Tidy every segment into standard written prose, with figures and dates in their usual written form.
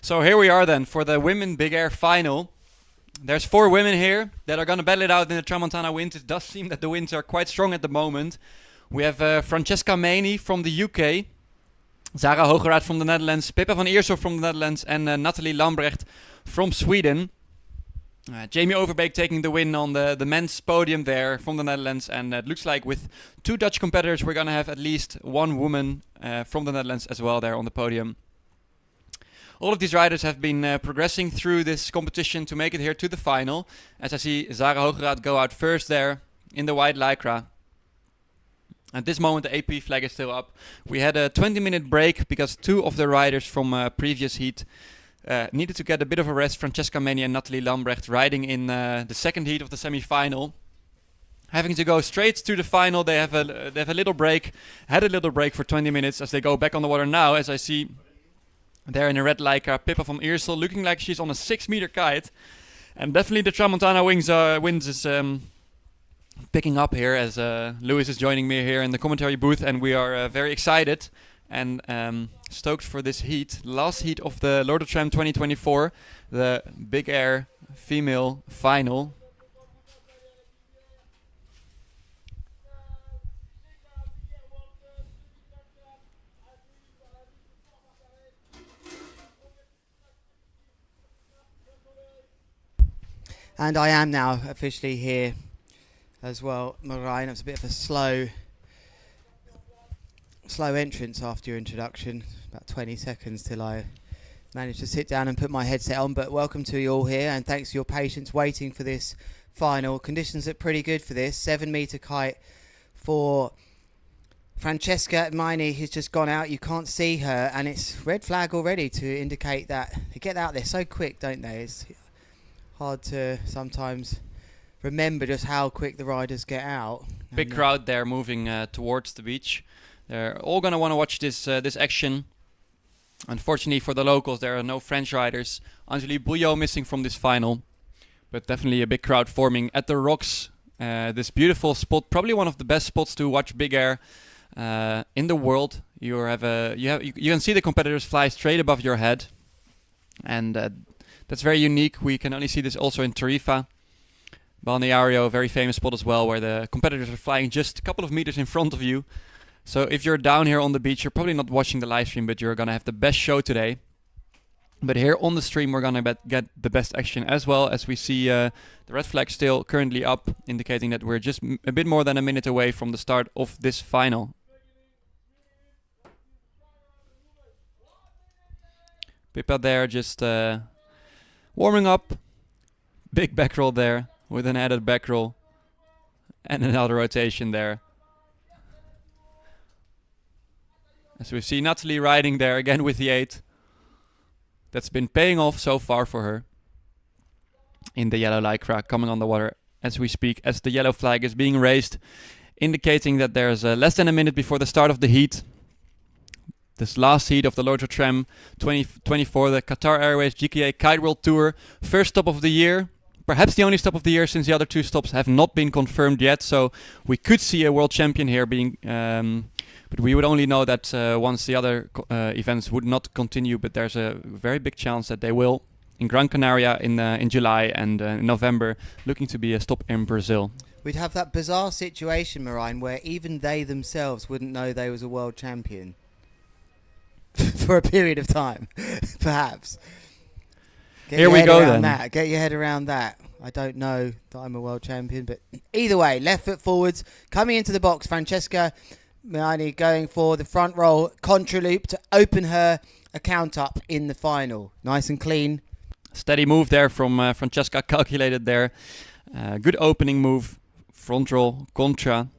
So here we are then for the women big air final. There's 4 women here that are going to battle it out in the Tramontana winds. It does seem that the winds are quite strong at the moment. We have Francesca Maini from the UK, Zara Hoogenraad from the Netherlands, Pippa van Iersel from the Netherlands, and Nathalie Lambrecht from Sweden. Jamie Overbeek taking the win on the men's podium there from the Netherlands, and it looks like with 2 Dutch competitors we're going to have at least 1 woman from the Netherlands as well there on the podium. All of these riders have been progressing through this competition to make it here to the final. As I see Zara Hoogenraad go out first there in the white lycra. At this moment the AP flag is still up. We had a 20-minute break because 2 of the riders from previous heat needed to get a bit of a rest. Francesca Maini and Nathalie Lambrecht riding in the second heat of the semi-final. Having to go straight to the final, they have a little break. Had a little break for 20 minutes as they go back on the water now. As I see there in the red lycra, Pippa from Iersel looking like she's on a 6-meter kite. And definitely the Tramontana winds is picking up here as Lewis is joining me here in the commentary booth, and we are very excited and stoked for this heat. Last heat of the Lord of Tram 2024, the big air female final. And I am now officially here as well, Marijn. It was a bit of a slow entrance after your introduction. About 20 seconds till I managed to sit down and put my headset on. But welcome to you all here, and thanks for your patience waiting for this final. Conditions look pretty good for this. 7-meter kite for Francesca Maini, who's just gone out. You can't see her, and it's red flag already to indicate that they get out there so quick, don't they? It's hard to sometimes remember just how quick the riders get out. Big crowd there moving towards the beach. They're all going to want to watch this action. Unfortunately for the locals, there are no French riders. Angelique Bouillot missing from this final. But definitely a big crowd forming at the rocks. This beautiful spot, probably one of the best spots to watch big air in the world. You can see the competitors fly straight above your head. And that's very unique. We can only see this also in Tarifa. Balneario, a very famous spot as well, where the competitors are flying just a couple of meters in front of you. So if you're down here on the beach, you're probably not watching the live stream, but you're going to have the best show today. But here on the stream, we're going to get the best action as well, as we see the red flag still currently up, indicating that we're just a bit more than a minute away from the start of this final. Pippa there just warming up. Big back roll there with an added back roll and another rotation there. As we see Nathalie riding there again with the 8. That's been paying off so far for her. In the yellow lycra coming on the water as we speak, as the yellow flag is being raised, indicating that there's less than a minute before the start of the heat. This last heat of the Lord of Tram 2024, the Qatar Airways GKA Kite World Tour. First stop of the year. Perhaps the only stop of the year, since the other 2 stops have not been confirmed yet. So we could see a world champion here being... but we would only know that once the other events would not continue. But there's a very big chance that they will. In Gran Canaria in July and in November, looking to be a stop in Brazil. We'd have that bizarre situation, Marijn, where even they themselves wouldn't know they was a world champion. For a period of time, perhaps. Here we go then. Get your head around that. I don't know that I'm a world champion, but either way, left foot forwards, coming into the box, Francesca Maini going for the front roll, contra loop to open her account up in the final. Nice and clean. Steady move there from Francesca, calculated there. Good opening move, front roll, contra.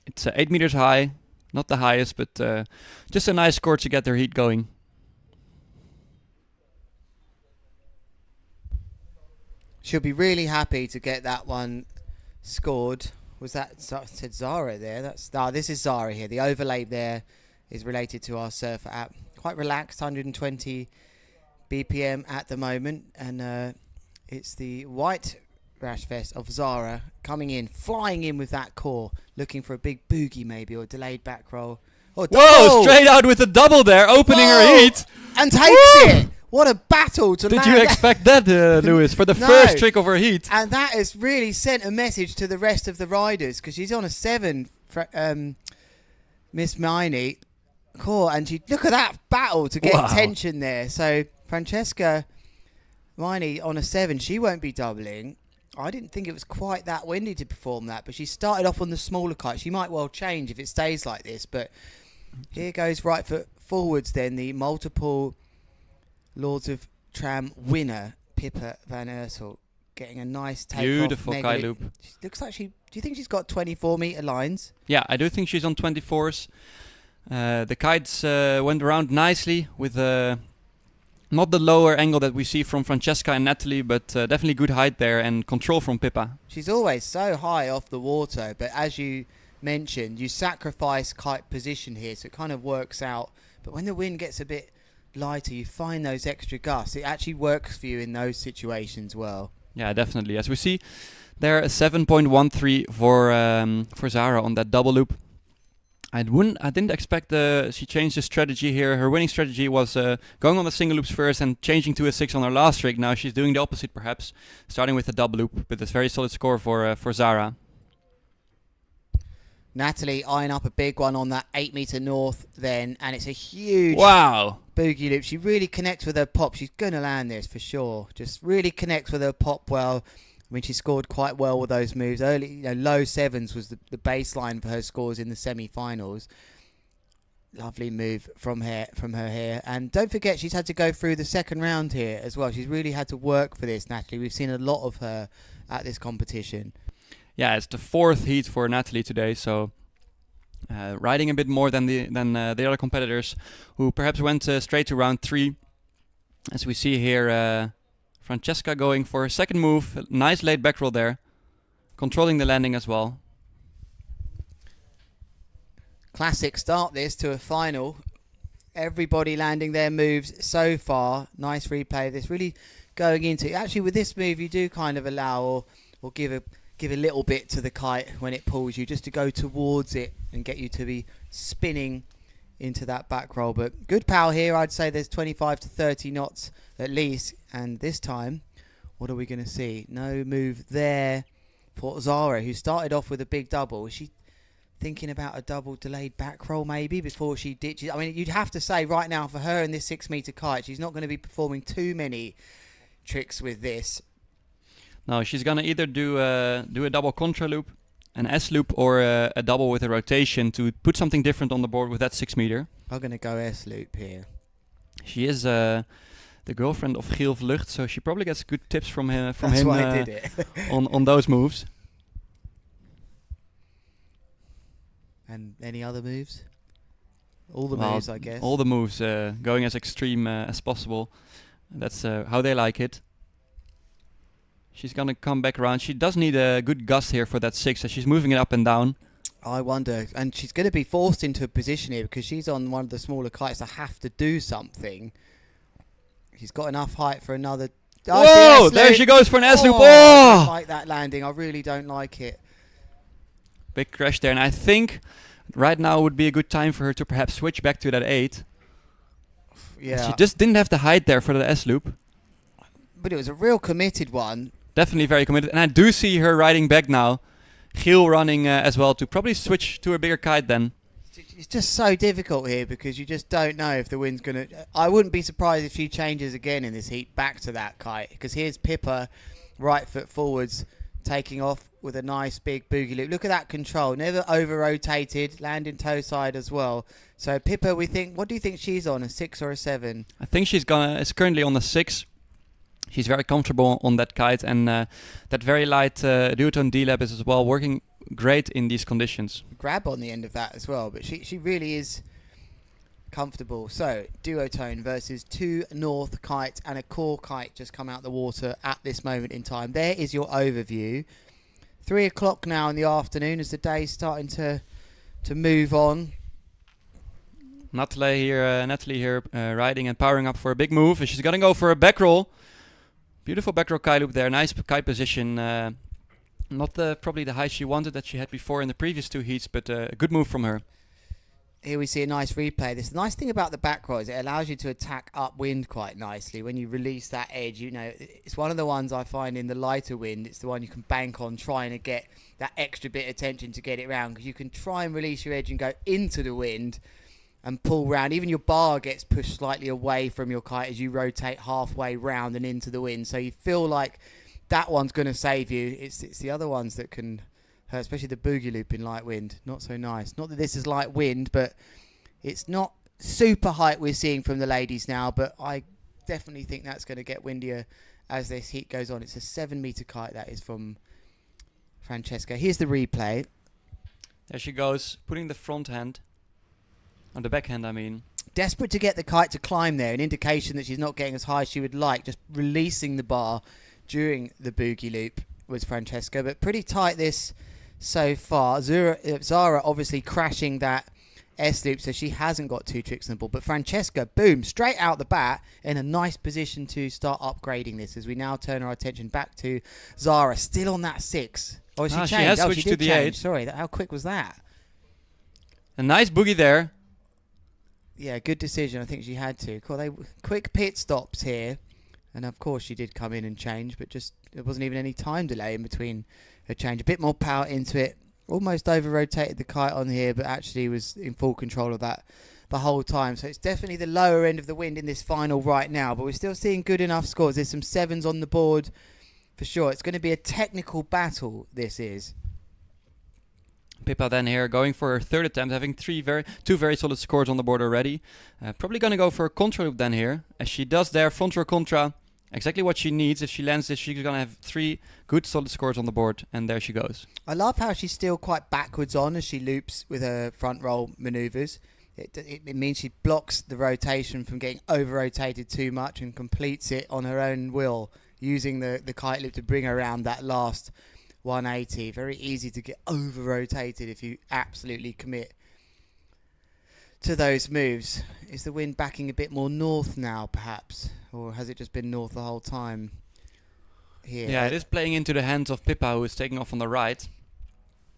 It's 8 meters high. Not the highest, but just a nice score to get their heat going. She'll be really happy to get that one scored. Was that said Zara there? This is Zara here. The overlay there is related to our surfer app. Quite relaxed, 120 BPM at the moment, and it's the white rash vest of Zara coming in, flying in with that core, looking for a big boogie maybe, or delayed back roll. Whoa, straight out with a double there, opening her heat. and takes it. What a battle to land. Did you expect that, Lewis, for the first trick of her heat? And that has really sent a message to the rest of the riders, because she's on a 7, Miss Maini. Cool, and look at that battle to get tension there. So Francesca Maini on a 7, she won't be doubling. I didn't think it was quite that windy to perform that, but she started off on the smaller kite. She might well change if it stays like this, but here goes right foot forwards then, the multiple Lords of Tram winner, Pippa van Iersel, getting a nice take-off. Beautiful kite loop. She looks like do you think she's got 24-meter lines? Yeah, I do think she's on 24s. The kites went around nicely with not the lower angle that we see from Francesca and Nathalie, but definitely good height there and control from Pippa. She's always so high off the water, but as you mentioned, you sacrifice kite position here, so it kind of works out. But when the wind gets a bit lighter, you find those extra gusts. It actually works for you in those situations well. Yeah, definitely. As we see, there a 7.13 for Zara on that double loop. I didn't expect she changed the strategy here. Her winning strategy was going on the single loops first and changing to a 6 on her last trick. Now she's doing the opposite, perhaps, starting with a double loop, but it's very solid score for Zara. Nathalie eyeing up a big one on that 8-meter north then, and it's a huge boogie loop. She really connects with her pop. She's going to land this for sure. Just really connects with her pop well. I mean, she scored quite well with those moves. Early, low 7s was the baseline for her scores in the semi-finals. Lovely move from her here. And don't forget, she's had to go through the second round here as well. She's really had to work for this, Nathalie. We've seen a lot of her at this competition. Yeah, it's the 4th heat for Nathalie today, so riding a bit more than the other competitors, who perhaps went straight to round 3. As we see here, Francesca going for her second move, nice late back roll there, controlling the landing as well. Classic start this to a final. Everybody landing their moves so far. Nice replay of this, really going into it. Actually, with this move, you do kind of allow or give a little bit to the kite when it pulls you, just to go towards it and get you to be spinning into that back roll. But good power here. I'd say there's 25 to 30 knots at least. And this time, what are we going to see? No move there for Zara, who started off with a big double. Is she thinking about a double delayed back roll maybe before she ditches? I mean, you'd have to say right now for her in this 6-meter kite, she's not going to be performing too many tricks with this. No, she's going to either do a double contra loop, an S loop, or a double with a rotation to put something different on the board with that 6-meter. I'm going to go S loop here. She is the girlfriend of Giel Vlucht, so she probably gets good tips from him. That's why I did it. on those moves. And any other moves? All the moves, I guess. All the moves, going as extreme as possible. That's how they like it. She's going to come back around. She does need a good gust here for that 6, as she's moving it up and down. I wonder. And she's going to be forced into a position here because she's on one of the smaller kites to have to do something. She's got enough height for another... Whoa! There she goes for an S-loop. I don't like that landing. I really don't like it. Big crash there. And I think right now would be a good time for her to perhaps switch back to that 8. Yeah. She just didn't have the height there for the S-loop. But it was a real committed one. Definitely very committed. And I do see her riding back now. Giel running as well to probably switch to a bigger kite then. It's just so difficult here because you just don't know if the wind's going to... I wouldn't be surprised if she changes again in this heat back to that kite. Because here's Pippa, right foot forwards, taking off with a nice big boogie loop. Look at that control. Never over-rotated, landing toe side as well. So Pippa, what do you think she's on, a 6 or a 7? I think she's currently on a 6. She's very comfortable on that kite, and that very light duotone D-lab is as well working great in these conditions. Grab on the end of that as well, but she really is comfortable. So duotone versus 2 north kite and a core kite just come out the water at this moment in time. There is your overview. 3 o'clock now in the afternoon as the day's starting to move on. Nathalie here riding and powering up for a big move. She's gonna go for a back roll. Beautiful back roll kite loop there. Nice kite position. Not probably the height she wanted that she had before in the previous 2 heats, but a good move from her. here we see a nice replay. This nice thing about the back roll is it allows you to attack upwind quite nicely. When you release that edge, you know, it's one of the ones I find in the lighter wind. It's the one you can bank on trying to get that extra bit of tension to get it round, because you can try and release your edge and go into the wind and pull round. Even your bar gets pushed slightly away from your kite as you rotate halfway round and into the wind. So you feel like that one's going to save you. It's the other ones that can hurt, especially the boogie loop in light wind. Not so nice. Not that this is light wind, but it's not super height we're seeing from the ladies now, but I definitely think that's going to get windier as this heat goes on. It's a 7-meter kite that is from Francesca. Here's the replay. There she goes, putting the front hand, on the backhand I mean. Desperate to get the kite to climb there, an indication that she's not getting as high as she would like, just releasing the bar during the boogie loop was Francesca, but pretty tight this so far. Zara obviously crashing that S loop, so she hasn't got 2 tricks in the ball, but Francesca, boom, straight out the bat in a nice position to start upgrading this as we now turn our attention back to Zara, still on that 6. Oh, she changed. She has switched she to did the change. 8. Sorry, how quick was that? A nice boogie there. Yeah, good decision. I think she had to. Cool, quick pit stops here. And of course she did come in and change, but just there wasn't even any time delay in between her change. A bit more power into it. Almost over-rotated the kite on here, but actually was in full control of that the whole time. So it's definitely the lower end of the wind in this final right now, but we're still seeing good enough scores. There's some 7s on the board for sure. It's going to be a technical battle, this is. Pippa then here going for her 3rd attempt, having 2 very solid scores on the board already. Probably going to go for a contra loop then here, as she does there, front row contra. Exactly what she needs. If she lands this, she's going to have 3 good solid scores on the board, and there she goes. I love how she's still quite backwards on as she loops with her front roll manoeuvres. It means she blocks the rotation from getting over-rotated too much and completes it on her own will, using the kite loop to bring her around that last 180. Very easy to get over-rotated if you absolutely commit to those moves. Is the wind backing a bit more north now, perhaps? Or has it just been north the whole time here? Yeah, it is playing into the hands of Pippa, who is taking off on the right.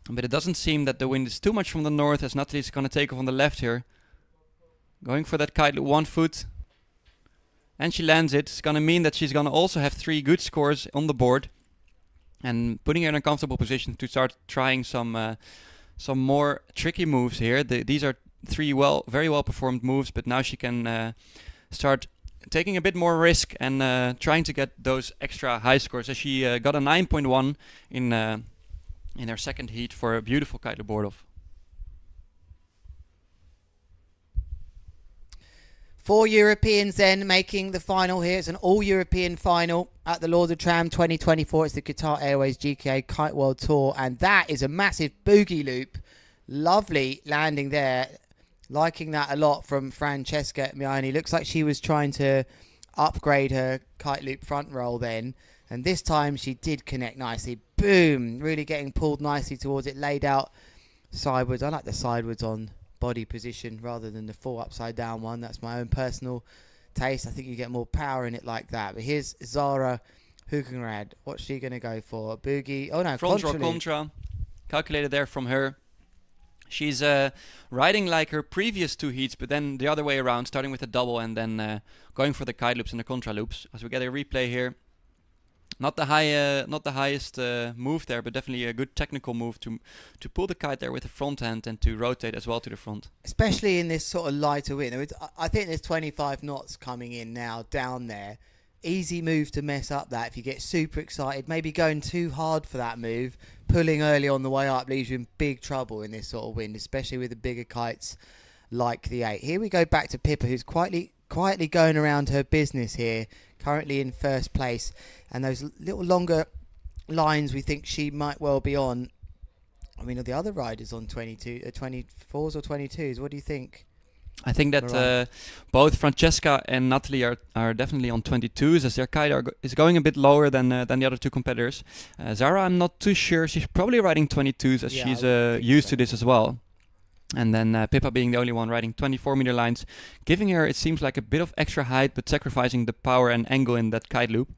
But it doesn't seem that the wind is too much from the north, as Nathalie's going to take off on the left here. Going for that kite loop 1 foot. And she lands it. It's going to mean that she's going to also have 3 good scores on the board. And putting her in a comfortable position to start trying some more tricky moves here. These are 3 very well performed moves, but now she can start taking a bit more risk and trying to get those extra high scores. So she got a 9.1 in her 2nd heat for a beautiful kite to board off. 4 Europeans then making the final here. It's an all-European final at the Lords of Tram 2024. It's the Qatar Airways GKA Kite World Tour, and that is a massive boogie loop. Lovely landing there. Liking that a lot from Francesca Maini. Looks like she was trying to upgrade her kite loop front roll then, and this time she did connect nicely. Boom! Really getting pulled nicely towards it. Laid out sidewards. I like the sidewards on body position rather than the full upside down one. That's my own personal taste. I think you get more power in it like that. But here's Zara Hoogenraad. What's she going to go for? A boogie? Oh no, front row contra. Calculated there from her. She's riding like her previous 2 heats, but then the other way around, starting with a double and then going for the kite loops and the contra loops. As we get a replay here. Not the highest move there, but definitely a good technical move to pull the kite there with the front hand and to rotate as well to the front. Especially in this sort of lighter wind. I think there's 25 knots coming in now down there. Easy move to mess up that if you get super excited. Maybe going too hard for that move. Pulling early on the way up leaves you in big trouble in this sort of wind, especially with the bigger kites like the 8. Here we go back to Pippa, who's quietly going around her business here, currently in 1st place. And those little longer lines we think she might well be on. I mean, are the other riders on 24s or 22s? What do you think? I think that both Francesca and Nathalie are definitely on 22s, as their kite is going a bit lower than the other 2 competitors. Zara, I'm not too sure. She's probably riding 22s, as she's used to this as well. And then Pippa being the only one riding 24-meter lines, giving her, it seems like, a bit of extra height, but sacrificing the power and angle in that kite loop.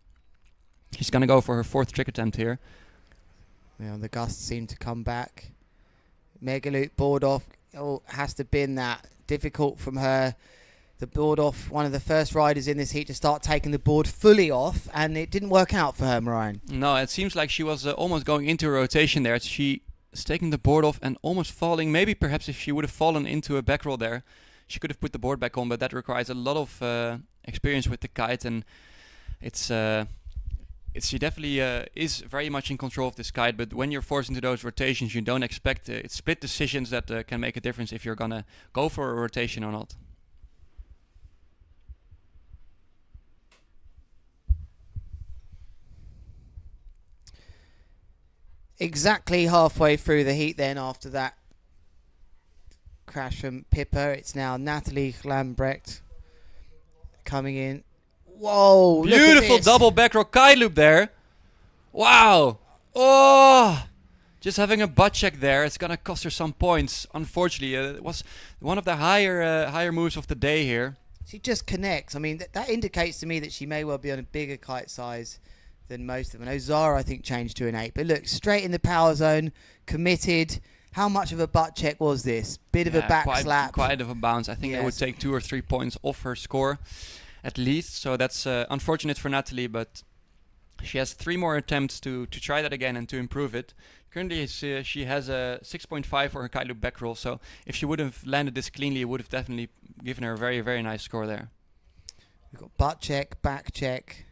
She's going to go for her 4th trick attempt here. Yeah, the gusts seem to come back. Mega loop board off. has to have been that difficult from her. The board off, one of the first riders in this heat to start taking the board fully off, and it didn't work out for her, Marion. No, it seems like she was almost going into a rotation there. She is taking the board off and almost falling. Maybe perhaps if she would have fallen into a back roll there, she could have put the board back on, but that requires a lot of experience with the kite, and she definitely is very much in control of this kite, but when you're forced into those rotations, you don't expect it's split decisions that can make a difference if you're gonna go for a rotation or not. Exactly halfway through the heat then, after that crash from Pippa, it's now Nathalie Lambrecht coming in. Whoa, beautiful double back row kite loop there. Wow. Oh, just having a butt check there, it's gonna cost her some points. Unfortunately, it was one of the higher moves of the day here. She just connects. I mean, that indicates to me that she may well be on a bigger kite size than most of them. I know Zara, I think, changed to an 8. But look, straight in the power zone, committed. How much of a butt check was this? Bit of a back slap. Quite of a bounce. I think that would take 2 or 3 points off her score, at least. So that's unfortunate for Nathalie, but she has 3 more attempts to try that again and to improve it. Currently, she has a 6.5 for her kite loop back roll. So if she would have landed this cleanly, it would have definitely given her a very, very nice score there. We've got butt check, back check,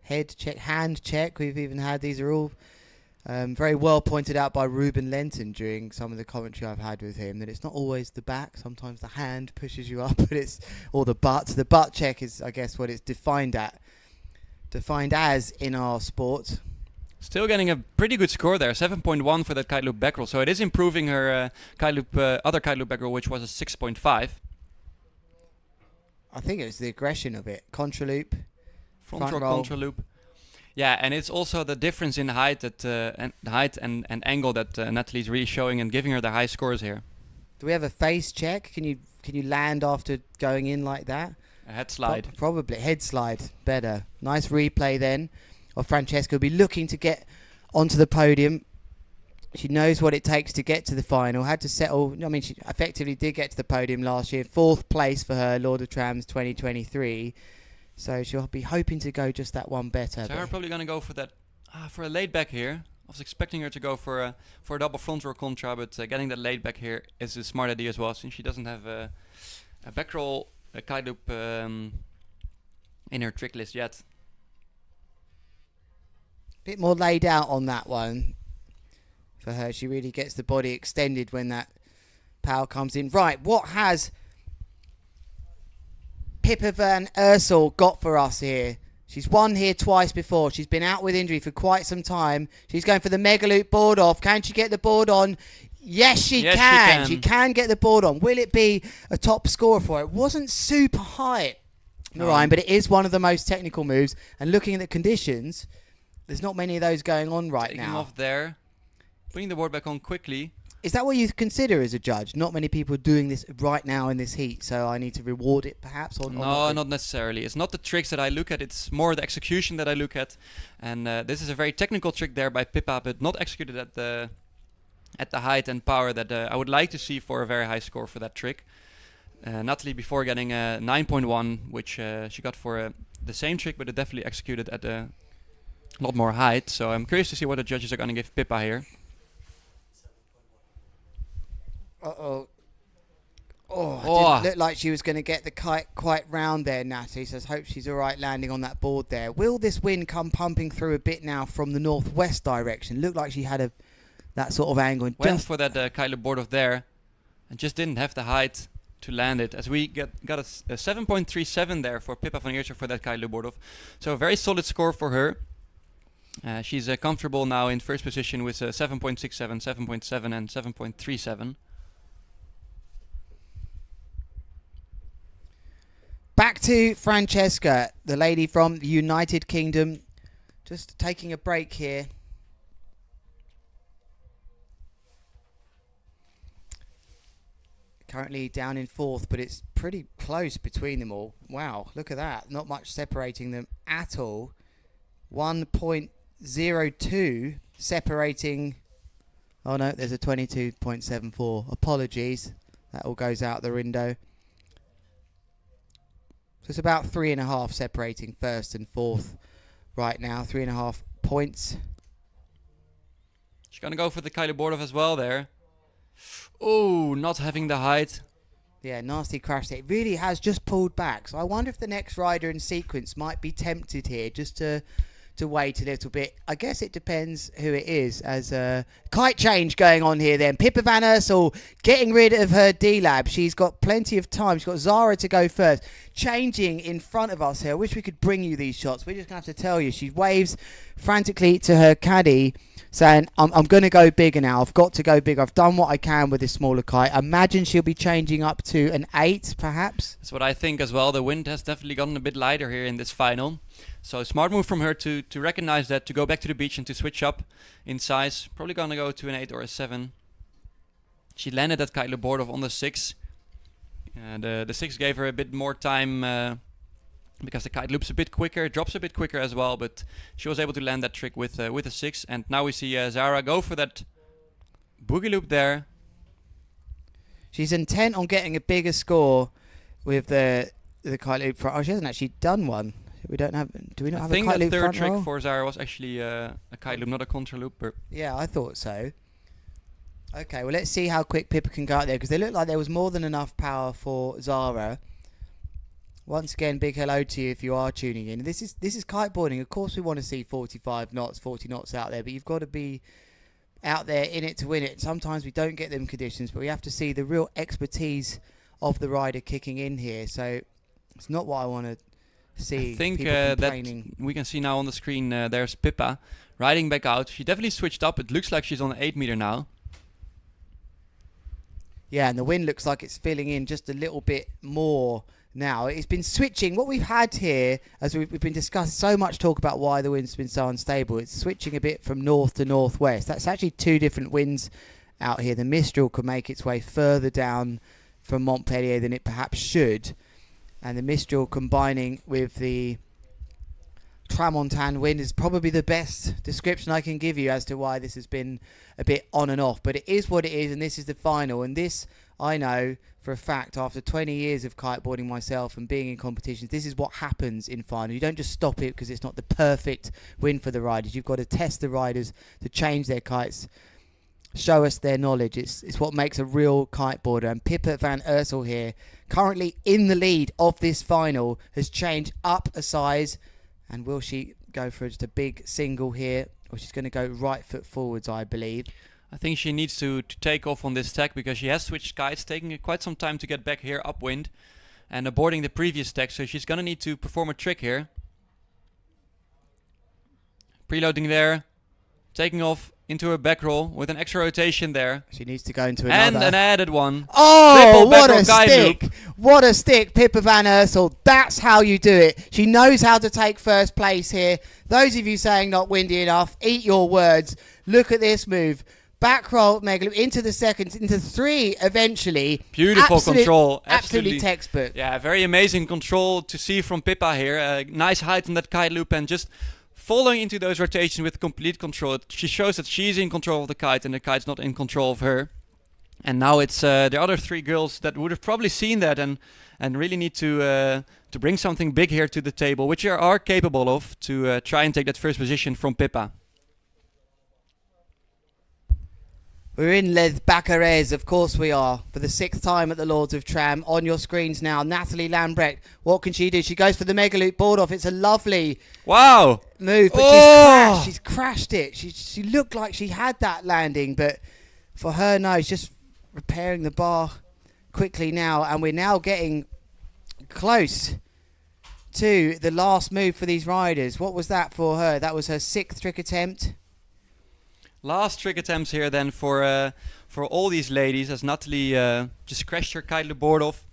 head check, hand check. We've even had, these are all very well pointed out by Ruben Lenton during some of the commentary I've had with him, that it's not always the back, sometimes the hand pushes you up, but it's, or the butt. The butt check is, I guess, what it's defined as in our sport. Still getting a pretty good score there, 7.1 for that kite loop back roll. So it is improving her other kite loop back roll, which was a 6.5. I think it was the aggression of it. Contra loop. Front roll contra loop. Yeah, and it's also the difference in height and angle that Nathalie's really showing and giving her the high scores here. Do we have a face check? Can you land after going in like that? A head slide. Probably head slide. Better. Nice replay then of Francesca. Will be looking to get onto the podium. She knows what it takes to get to the final. Had to settle. I mean, she effectively did get to the podium last year. 4th place for her Lord of Trams 2023. So she'll be hoping to go just that one better. So we're probably going to go for that, for a laid back here. I was expecting her to go for a double front roll contra, but getting that laid back here is a smart idea as well, since she doesn't have a back roll, a kite loop in her trick list yet. Bit more laid out on that one for her. She really gets the body extended when that power comes in. Right, what has Pippa van Iersel got for us here? She's won here twice before. She's been out with injury for quite some time. She's going for the mega loop board off. Can she get the board on? Yes, she can. She can get the board on. Will it be a top score for her? It wasn't super high, Ryan, but it is one of the most technical moves. And looking at the conditions, there's not many of those going on right now. Taking off there, putting the board back on quickly. Is that what you consider as a judge? Not many people are doing this right now in this heat, so I need to reward it perhaps? Or no, not necessarily. It's not the tricks that I look at, it's more the execution that I look at. And this is a very technical trick there by Pippa, but not executed at the height and power that I would like to see for a very high score for that trick. Nathalie before getting a 9.1, which she got for the same trick, but it definitely executed at a lot more height. So I'm curious to see what the judges are going to give Pippa here. Uh-oh. Oh, it didn't look like she was going to get the kite quite round there, Natty. So I hope she's all right landing on that board there. Will this wind come pumping through a bit now from the northwest direction? Looked like she had that sort of angle. Went for that kite loop board off there and just didn't have the height to land it. As we got a 7.37 there for Pippa van Iersel for that kite loop board off. So a very solid score for her. She's comfortable now in first position with 7.67, 7.7 and 7.37. Back to Francesca, the lady from the United Kingdom. Just taking a break here. Currently down in 4th, but it's pretty close between them all. Wow, look at that. Not much separating them at all. 1.02 separating. Oh no, there's a 22.74. Apologies. That all goes out the window. So it's about 3.5 separating first and fourth right now. 3.5 points. She's going to go for the kiteboard as well there. Oh, not having the height. Yeah, nasty crash there. It really has just pulled back. So I wonder if the next rider in sequence might be tempted here just to wait a little bit. I guess it depends who it is. As a kite change going on here then. Pippa van Iersel getting rid of her D-Lab. She's got plenty of time. She's got Zara to go first. Changing in front of us here. I wish we could bring you these shots. We're just going to have to tell you. She waves frantically to her caddy, saying, I'm going to go bigger now. I've got to go bigger. I've done what I can with this smaller kite. Imagine she'll be changing up to an 8, perhaps. That's what I think as well. The wind has definitely gotten a bit lighter here in this final. So smart move from her to recognize that, to go back to the beach and to switch up in size. Probably going to go to an 8 or a 7. She landed that kiteboard on the 6. And the 6 gave her a bit more time because the kite loops a bit quicker, drops a bit quicker as well, but she was able to land that trick with a 6. And now we see Zara go for that boogie loop there. She's intent on getting a bigger score with the kite loop front. Oh, she hasn't actually done one. We don't have. Do we not have a kite loop front roll? I think the third trick for Zara was actually a kite loop, not a contra looper. Yeah, I thought so. Okay, well, let's see how quick Pippa can go out there, because they look like there was more than enough power for Zara. Once again, big hello to you if you are tuning in. This is kiteboarding. Of course, we want to see 45 knots, 40 knots out there, but you've got to be out there in it to win it. Sometimes we don't get them conditions, but we have to see the real expertise of the rider kicking in here. So it's not what I want to see. I think that we can see now on the screen, there's Pippa riding back out. She definitely switched up. It looks like she's on an 8 meter now. Yeah, and the wind looks like it's filling in just a little bit more now. It's been switching. What we've had here, as we've been discussing, so much talk about why the wind's been so unstable. It's switching a bit from north to northwest. That's actually 2 different winds out here. The Mistral could make its way further down from Montpellier than it perhaps should. And the Mistral combining with the Tramontane wind is probably the best description I can give you as to why this has been a bit on and off. But it is what it is, and this is the final. And this, I know for a fact, after 20 years of kiteboarding myself and being in competitions, this is what happens in final. You don't just stop it because it's not the perfect win for the riders. You've got to test the riders to change their kites, show us their knowledge. It's what makes a real kiteboarder. And Pippa van Iersel here, currently in the lead of this final, has changed up a size. And will she go for just a big single here? Or she's going to go right foot forwards, I believe. I think she needs to take off on this tack, because she has switched kites, taking quite some time to get back here upwind and aborting the previous tack. So she's going to need to perform a trick here. Preloading there, taking off into a back roll with an extra rotation there. She needs to go into another. And an added one. Oh, what a stick. What a stick, Pippa van Iersel. That's how you do it. She knows how to take first place here. Those of you saying not windy enough, eat your words. Look at this move. Back roll, mega loop, into the second, into 3 eventually. Beautiful control. Absolutely textbook. Yeah, very amazing control to see from Pippa here. Nice height on that kite loop and just following into those rotations with complete control. She shows that she's in control of the kite and the kite's not in control of her. And now it's the other 3 girls that would have probably seen that and really need to bring something big here to the table, which they are capable of, to try and take that first position from Pippa. We're in Les Baccarets, of course we are, for the 6th time at the Lords of Tram. On your screens now, Nathalie Lambrecht. What can she do? She goes for the mega loop board off. It's a lovely move, but she's crashed it. She looked like she had that landing, but for her, no, she's just repairing the bar quickly now. And we're now getting close to the last move for these riders. What was that for her? That was her 6th trick attempt. Last trick attempts here then for all these ladies, as Nathalie just crashed her kite board off.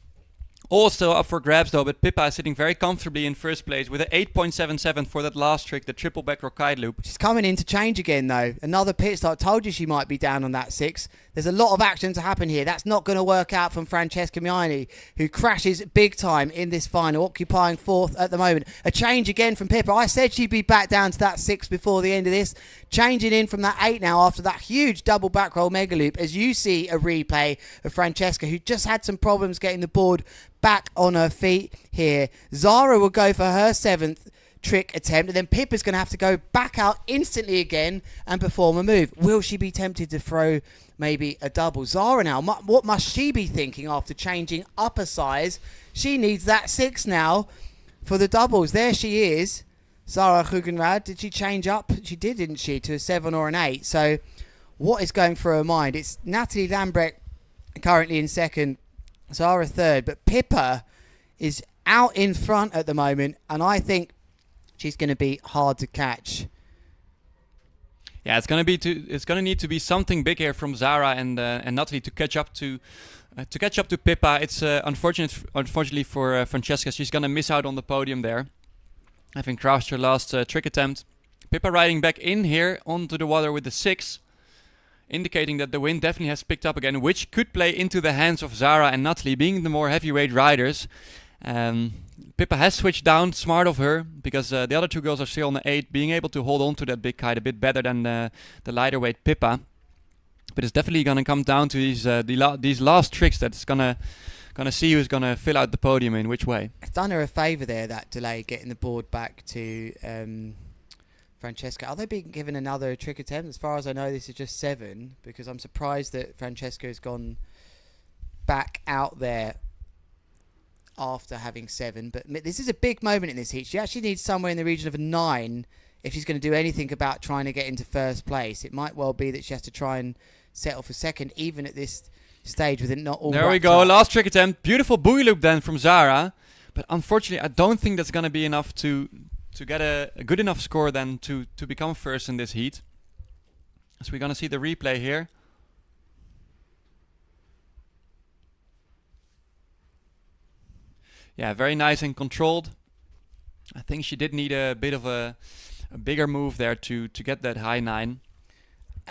All still up for grabs though, but Pippa is sitting very comfortably in first place with an 8.77 for that last trick, the triple back row kite loop. She's coming in to change again though. Another pit stop. Told you she might be down on that 6. There's a lot of action to happen here. That's not going to work out from Francesca Maini, who crashes big time in this final, occupying 4th at the moment. A change again from Pippa. I said she'd be back down to that 6 before the end of this. changing in from that 8 now after that huge double back roll mega loop, as you see a replay of Francesca, who just had some problems getting the board back on her feet here. Zara will go for her 7th trick attempt, and then Pippa's going to have to go back out instantly again and perform a move. Will she be tempted to throw maybe a double? Zara now, what must she be thinking after changing up a size? She needs that 6 now for the doubles. There she is, Zara Hoogenraad. Did she change up? She did, didn't she, to a 7 or an 8? So what is going through her mind? It's Nathalie Lambrecht currently in 2nd, Zara 3rd, but Pippa is out in front at the moment, and I think she's going to be hard to catch. Yeah, it's going to need to be something big here from Zara and Nathalie to catch up to Pippa. It's unfortunately for Francesca, she's going to miss out on the podium there, having crashed her last trick attempt. Pippa riding back in here onto the water with the 6, indicating that the wind definitely has picked up again, which could play into the hands of Zara and Nathalie, being the more heavyweight riders. Pippa has switched down, smart of her, because the other 2 girls are still on the 8, being able to hold on to that big kite a bit better than the lighter weight Pippa. But it's definitely going to come down to these last tricks that's gonna see who's going to fill out the podium in which way. It's done her a favour there, that delay, getting the board back to Francesca. Are they being given another trick attempt? As far as I know, this is just 7, because I'm surprised that Francesca has gone back out there after having 7. But this is a big moment in this heat. She actually needs somewhere in the region of a 9 if she's going to do anything about trying to get into 1st place. It might well be that she has to try and settle for 2nd, even at this stage, with it not all. There we go, last trick attempt. Beautiful buoy loop then from Zara, but unfortunately I don't think that's going to be enough to get a good enough score then to become 1st in this heat. So we're going to see the replay here. Yeah, very nice and controlled. I think she did need a bit of a bigger move there to get that high 9.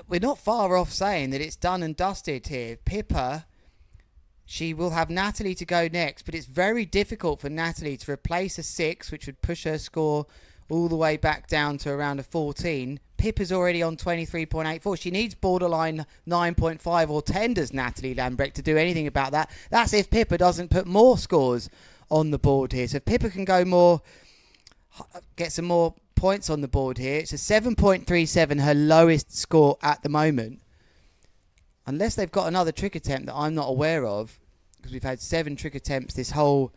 We're not far off saying that it's done and dusted here. Pippa, she will have Nathalie to go next, but it's very difficult for Nathalie to replace a 6, which would push her score all the way back down to around a 14. Pippa's already on 23.84. She needs borderline 9.5 or 10, does Nathalie Lambrecht, to do anything about that. That's if Pippa doesn't put more scores on the board here. So if Pippa can go more, get some more points on the board here. It's a 7.37, her lowest score at the moment. Unless they've got another trick attempt that I'm not aware of, because we've had 7 trick attempts this whole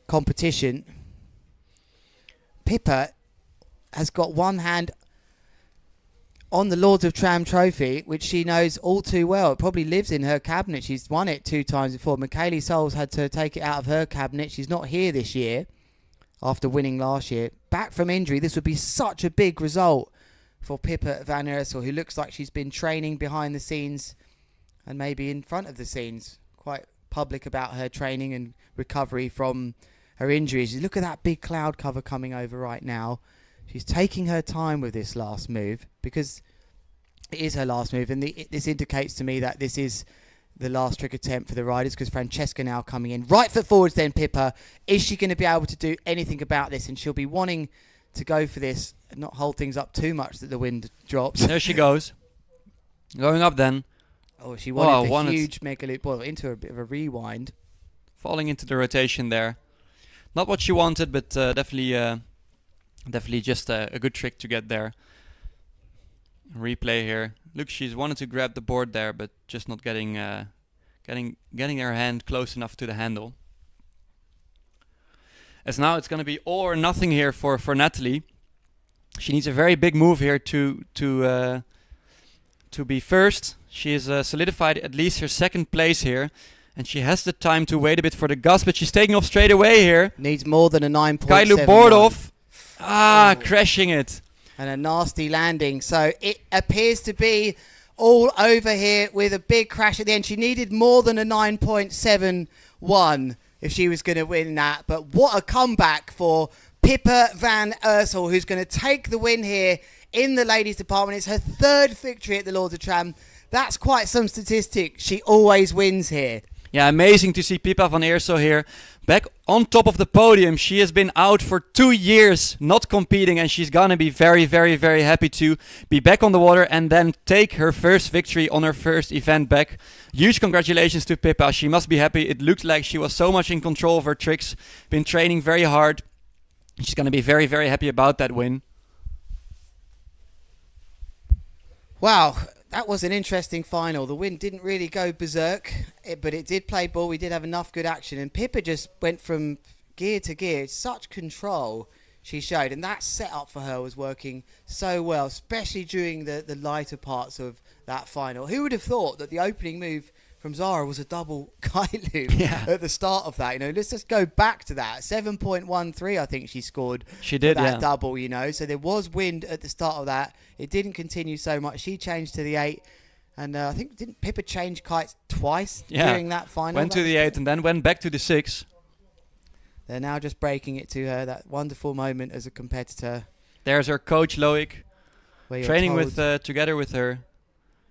competition. Pippa has got one hand on the Lords of Tram trophy, which she knows all too well. It probably lives in her cabinet. She's won it 2 times before. Michaeli Souls had to take it out of her cabinet. She's not here this year after winning last year. Back from injury, this would be such a big result for Pippa van Iersel, who looks like she's been training behind the scenes and maybe in front of the scenes. Quite public about her training and recovery from her injuries. Look at that big cloud cover coming over right now. She's taking her time with this last move, because it is her last move, and this indicates to me that this is the last trick attempt for the riders, because Francesca now coming in. Right foot forwards then, Pippa. Is she going to be able to do anything about this? And she'll be wanting to go for this and not hold things up too much that the wind drops. There she goes. Going up then. Oh, she wanted the huge mega loop. Well, into a bit of a rewind. Falling into the rotation there. Not what she wanted, but definitely just a good trick to get there. Replay here. Look, she's wanted to grab the board there, but just not getting her hand close enough to the handle. As now it's going to be all or nothing here for Nathalie. She needs a very big move here to be 1st. She is solidified at least her 2nd place here. And she has the time to wait a bit for the gust, but she's taking off straight away here. Needs more than a 9.7. Kite board off. Crashing it. And a nasty landing. So it appears to be all over here with a big crash at the end. She needed more than a 9.71 if she was going to win that. But what a comeback for Pippa van Iersel, who's going to take the win here in the ladies department. It's her 3rd victory at the Lords of Tram. That's quite some statistic. She always wins here. Yeah, amazing to see Pippa van Iersel here. Back on top of the podium. She has been out for 2 years not competing, and she's gonna be very, very, very happy to be back on the water and then take her first victory on her first event back. Huge congratulations to Pippa. She must be happy. It looked like she was so much in control of her tricks. Been training very hard. She's gonna be very, very happy about that win. Wow, that was an interesting final. The wind didn't really go berserk, but it did play ball. We did have enough good action, and Pippa just went from gear to gear. Such control she showed, and that setup for her was working so well, especially during the lighter parts of that final. Who would have thought that the opening move from Zara was a double kite loop at the start of that? You know, let's just go back to that. 7.13, I think she scored. She did, that double, you know. So there was wind at the start of that. It didn't continue so much. She changed to the 8. And I think, didn't Pippa change kites twice during that final? Went to the 8 and then went back to the 6. They're now just breaking it to her. That wonderful moment as a competitor. There's her coach, Loic, training with together with her.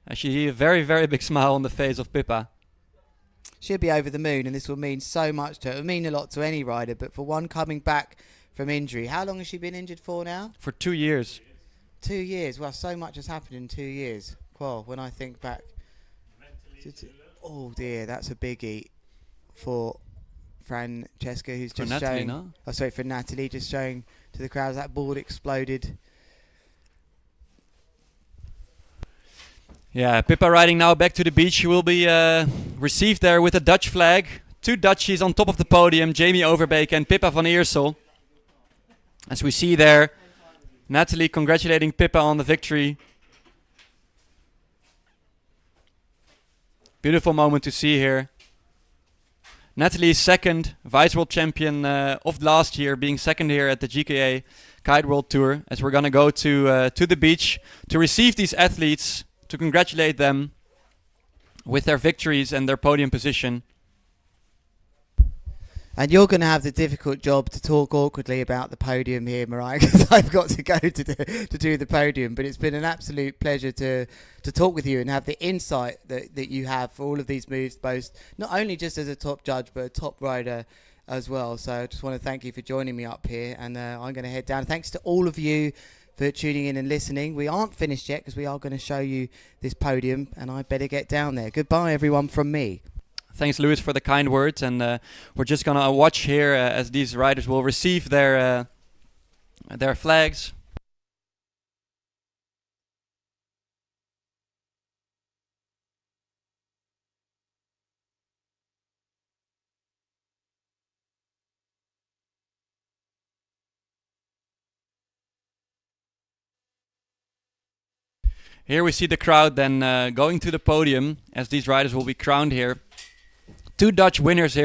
And she see a very, very big smile on the face of Pippa. She'll be over the moon, and this will mean so much to her. It will mean a lot to any rider, but for one coming back from injury. How long has she been injured for now? For 2 years. 2 years. Well, so much has happened in 2 years. Well, when I think back. Oh dear, that's a biggie for Francesca, who's just Nathalie, showing. no? Oh, sorry, for Nathalie, just showing to the crowd that board exploded. Yeah, Pippa riding now back to the beach. She will be received there with a Dutch flag. 2 Dutchies on top of the podium, Jamie Overbeek and Pippa van Iersel. As we see there, Nathalie congratulating Pippa on the victory. Beautiful moment to see here. Nathalie is second, vice world champion of last year, being second here at the GKA Kite World Tour. As we're gonna go to the beach to receive these athletes, to congratulate them with their victories and their podium position. And you're going to have the difficult job to talk awkwardly about the podium here, Mariah, because I've got to go to do the podium. But it's been an absolute pleasure to talk with you and have the insight that you have for all of these moves, both not only just as a top judge, but a top rider as well. So I just want to thank you for joining me up here. And I'm going to head down. Thanks to all of you for tuning in and listening. We aren't finished yet because we are going to show you this podium, and I better get down there. Goodbye, everyone, from me. Thanks, Lewis, for the kind words, and we're just gonna watch here as these riders will receive their flags. Here we see the crowd then going to the podium as these riders will be crowned here. 2 Dutch winners here.